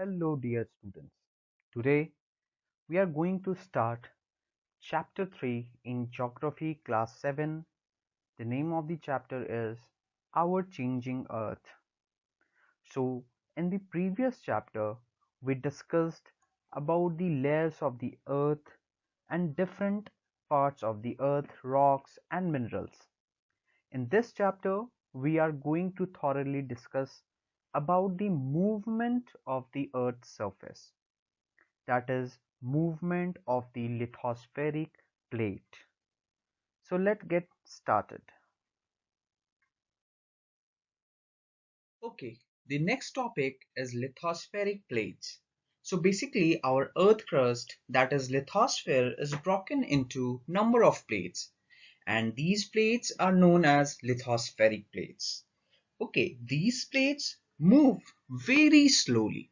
Hello, dear students. Today we are going to start Chapter 3 in Geography Class 7. The name of the chapter is Our Changing Earth. So, in the previous chapter, we discussed about the layers of the earth and different parts of the earth, rocks, and minerals. In this chapter, we are going to thoroughly discuss about the movement of the earth's surface, that is movement of the lithospheric plate. So let's get started. Okay, the next topic is lithospheric plates. So basically our earth crust, that is lithosphere, is broken into number of plates, and these plates are known as lithospheric plates. Okay, these plates move very slowly.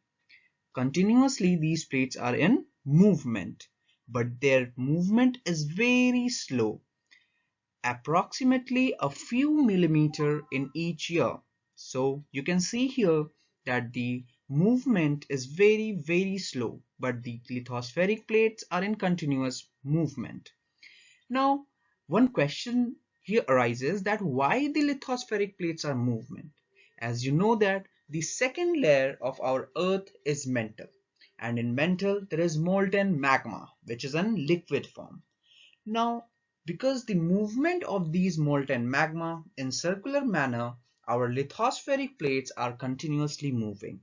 Continuously these plates are in movement, but their movement is very slow, approximately a few millimeter in each year. So you can see here that the movement is very slow, but the lithospheric plates are in continuous movement. Now, one question here arises that why the lithospheric plates are movement? As you know that the second layer of our earth is mantle, and in mantle there is molten magma which is in liquid form. Now, because the movement of these molten magma in circular manner, our lithospheric plates are continuously moving.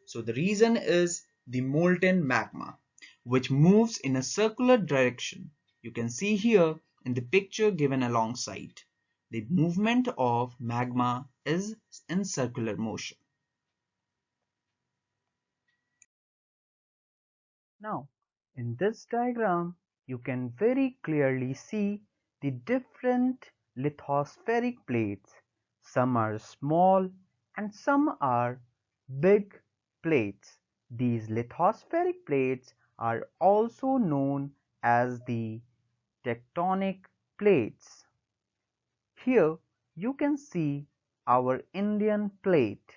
So the reason is the molten magma, which moves in a circular direction. You can see here in the picture given alongside. The movement of magma is in circular motion. Now, in this diagram, you can very clearly see the different lithospheric plates. Some are small and some are big plates. These lithospheric plates are also known as the tectonic plates. Here you can see our Indian plate.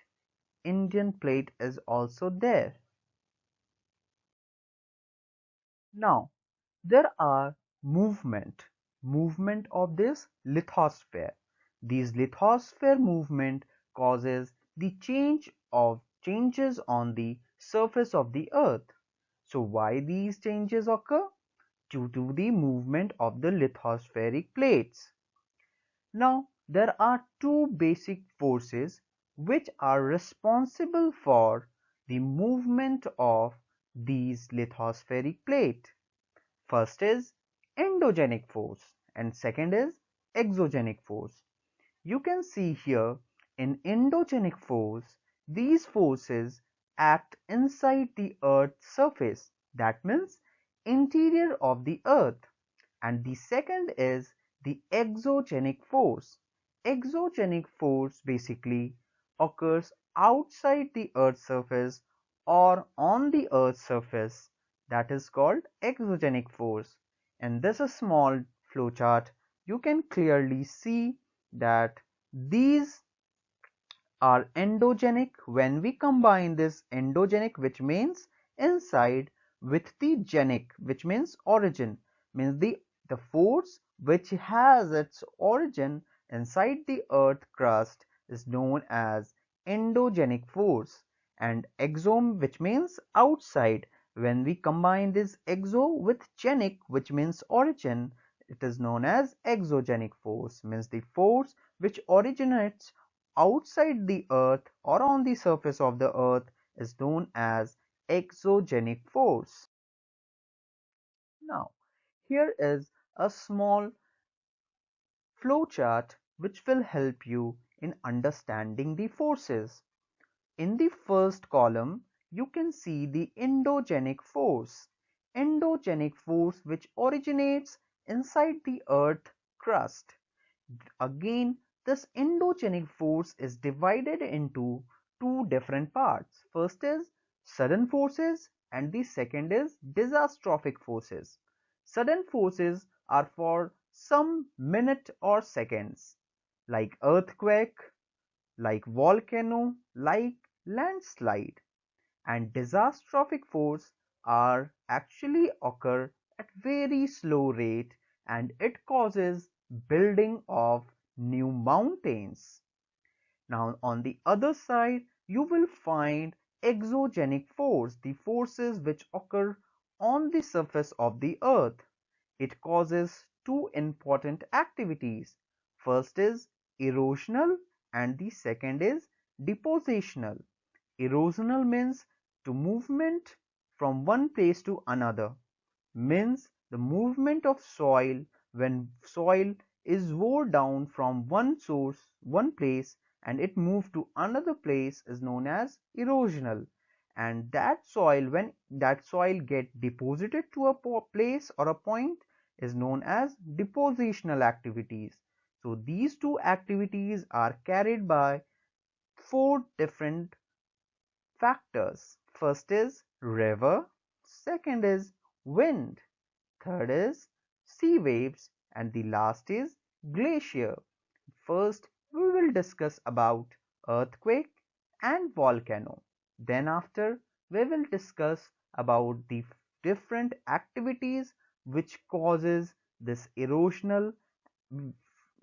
Indian plate is also there. Now there are movement of this lithosphere. These lithosphere movement causes the changes on the surface of the earth. So why these changes occur? Due to the movement of the lithospheric plates. Now, there are two basic forces which are responsible for the movement of these lithospheric plate. First is endogenic force and second is exogenic force. You can see here in endogenic force, these forces act inside the earth's surface, that means interior of the earth, and the second is the exogenic force. Exogenic force basically occurs outside the earth's surface or on the earth's surface, that is called exogenic force. In this small flowchart you can clearly see that these are endogenic. When we combine this endogenic, which means inside, with the genic, which means origin, means the force which has its origin inside the earth crust is known as endogenic force, and exome, which means outside, when we combine this exo with genic, which means origin, it is known as exogenic force, means the force which originates outside the earth or on the surface of the earth is known as exogenic force. Now, here is a small flowchart which will help you in understanding the forces. In the first column, you can see the endogenic force. Endogenic force which originates inside the earth crust. Again, this endogenic force is divided into two different parts. First is sudden forces and the second is disastrophic forces. Sudden forces are for some minute or seconds, like earthquake, like volcano, like landslide. and disastrophic force are actually occur at very slow rate, and it causes building of new mountains. Now on the other side you will find exogenic force, the forces which occur on the surface of the earth. It causes two important activities. First is erosional and the second is depositional. Erosional means to movement from one place to another, means the movement of soil when soil is wore down from one place, and it moved to another place is known as erosional. And that soil, when that soil get deposited to a place or a point, is known as depositional activities. So these two activities are carried by four different factors. First is river, second is wind, third is sea waves, and the last is glacier. First, we will discuss about earthquake and volcano. Then after, we will discuss about the different activities which causes this erosional.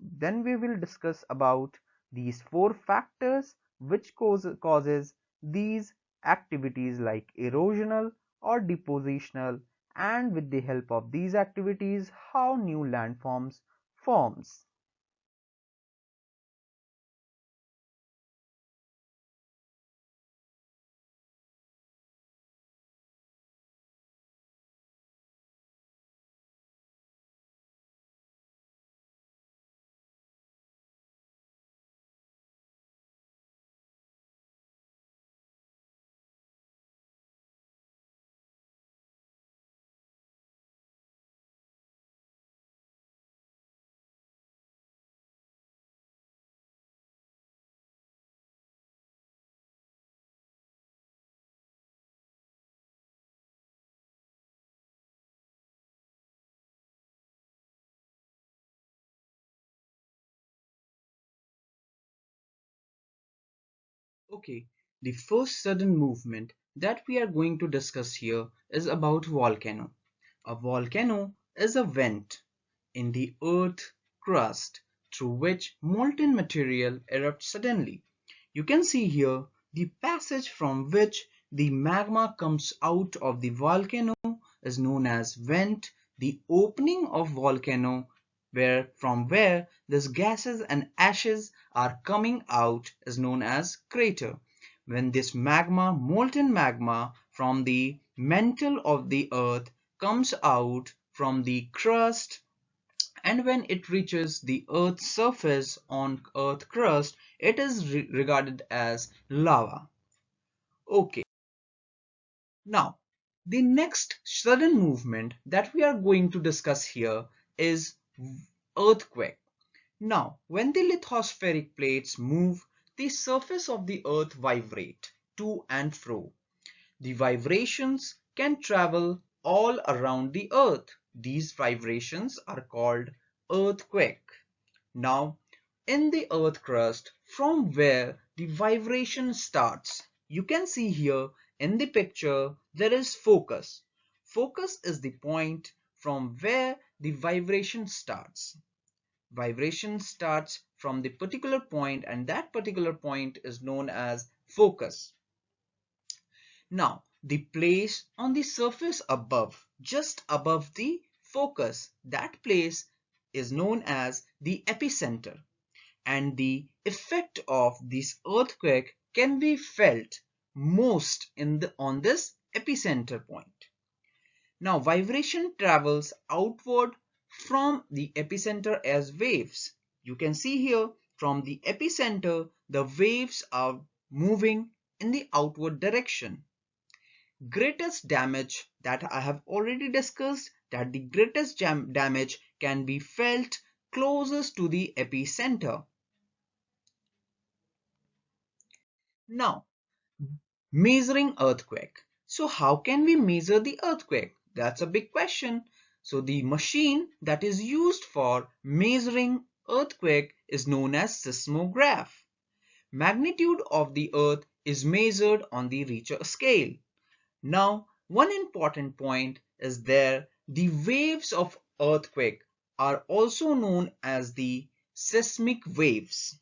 Then we will discuss about these four factors which causes these activities like erosional or depositional, and with the help of these activities how new landforms forms. Okay, the first sudden movement that we are going to discuss here is about volcano. A volcano is a vent in the earth crust through which molten material erupts suddenly. You can see here the passage from which the magma comes out of the volcano is known as vent. The opening of volcano where these gases and ashes are coming out is known as crater. When this magma, molten magma from the mantle of the earth comes out from the crust, and when it reaches the earth's surface on earth crust, it is regarded as lava. Okay, now the next sudden movement that we are going to discuss here is earthquake. Now, when the lithospheric plates move, the surface of the earth vibrate to and fro. The vibrations can travel all around the earth. These vibrations are called earthquake. Now, in the earth crust, from where the vibration starts, you can see here in the picture there is focus. Focus is the point from where the vibration starts. Vibration starts from the particular point, and that particular point is known as focus. Now, the place on the surface above, just above the focus, that place is known as the epicenter, and the effect of this earthquake can be felt most on this epicenter point. Now, vibration travels outward from the epicenter as waves. You can see here from the epicenter, the waves are moving in the outward direction. Greatest damage that I have already discussed, that the greatest damage can be felt closest to the epicenter. Now, measuring earthquake. So how can we measure the earthquake? That's a big question. So the machine that is used for measuring earthquake is known as seismograph. Magnitude of the earth is measured on the Richter scale. Now, one important point is there the waves of earthquake are also known as the seismic waves.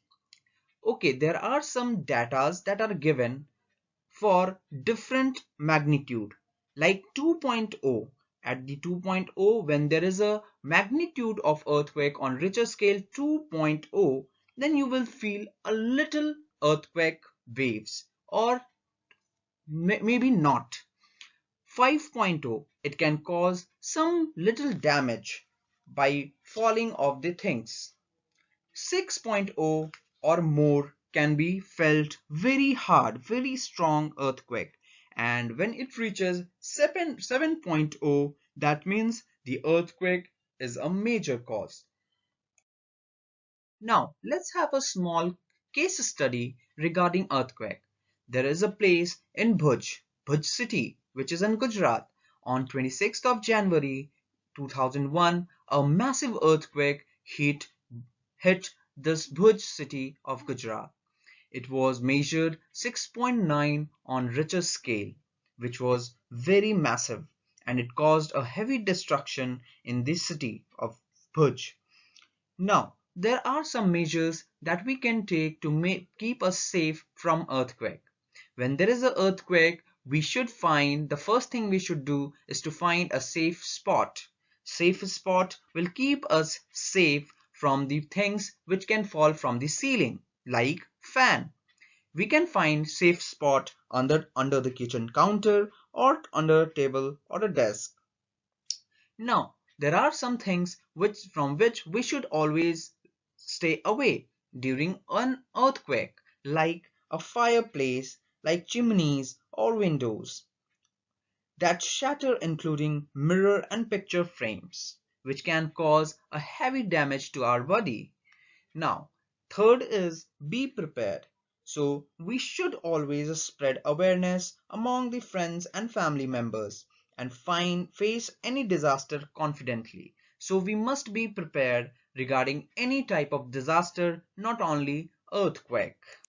Okay, there are some datas that are given for different magnitude like 2.0. At the 2.0, when there is a magnitude of earthquake on Richter scale 2.0, then you will feel a little earthquake waves, or maybe not. 5.0, it can cause some little damage by falling of the things. 6.0 or more can be felt very hard, very strong earthquake. And when it reaches 7.0, that means the earthquake is a major cause. Now, let's have a small case study regarding earthquake. There is a place in Bhuj city, which is in Gujarat. On 26th of January 2001, a massive earthquake hit this Bhuj city of Gujarat. It was measured 6.9 on Richter scale, which was very massive, and it caused a heavy destruction in the city of Bhuj. Now, there are some measures that we can take to keep us safe from earthquake. When there is an earthquake, the first thing we should do is to find a safe spot. Safe spot will keep us safe from the things which can fall from the ceiling, like fan. We can find safe spot under the kitchen counter or under a table or a desk. Now, there are some things from which we should always stay away during an earthquake, like a fireplace, like chimneys or windows that shatter, including mirror and picture frames, which can cause a heavy damage to our body. Now, third is be prepared. So, we should always spread awareness among the friends and family members and face any disaster confidently. So, we must be prepared regarding any type of disaster, not only earthquake.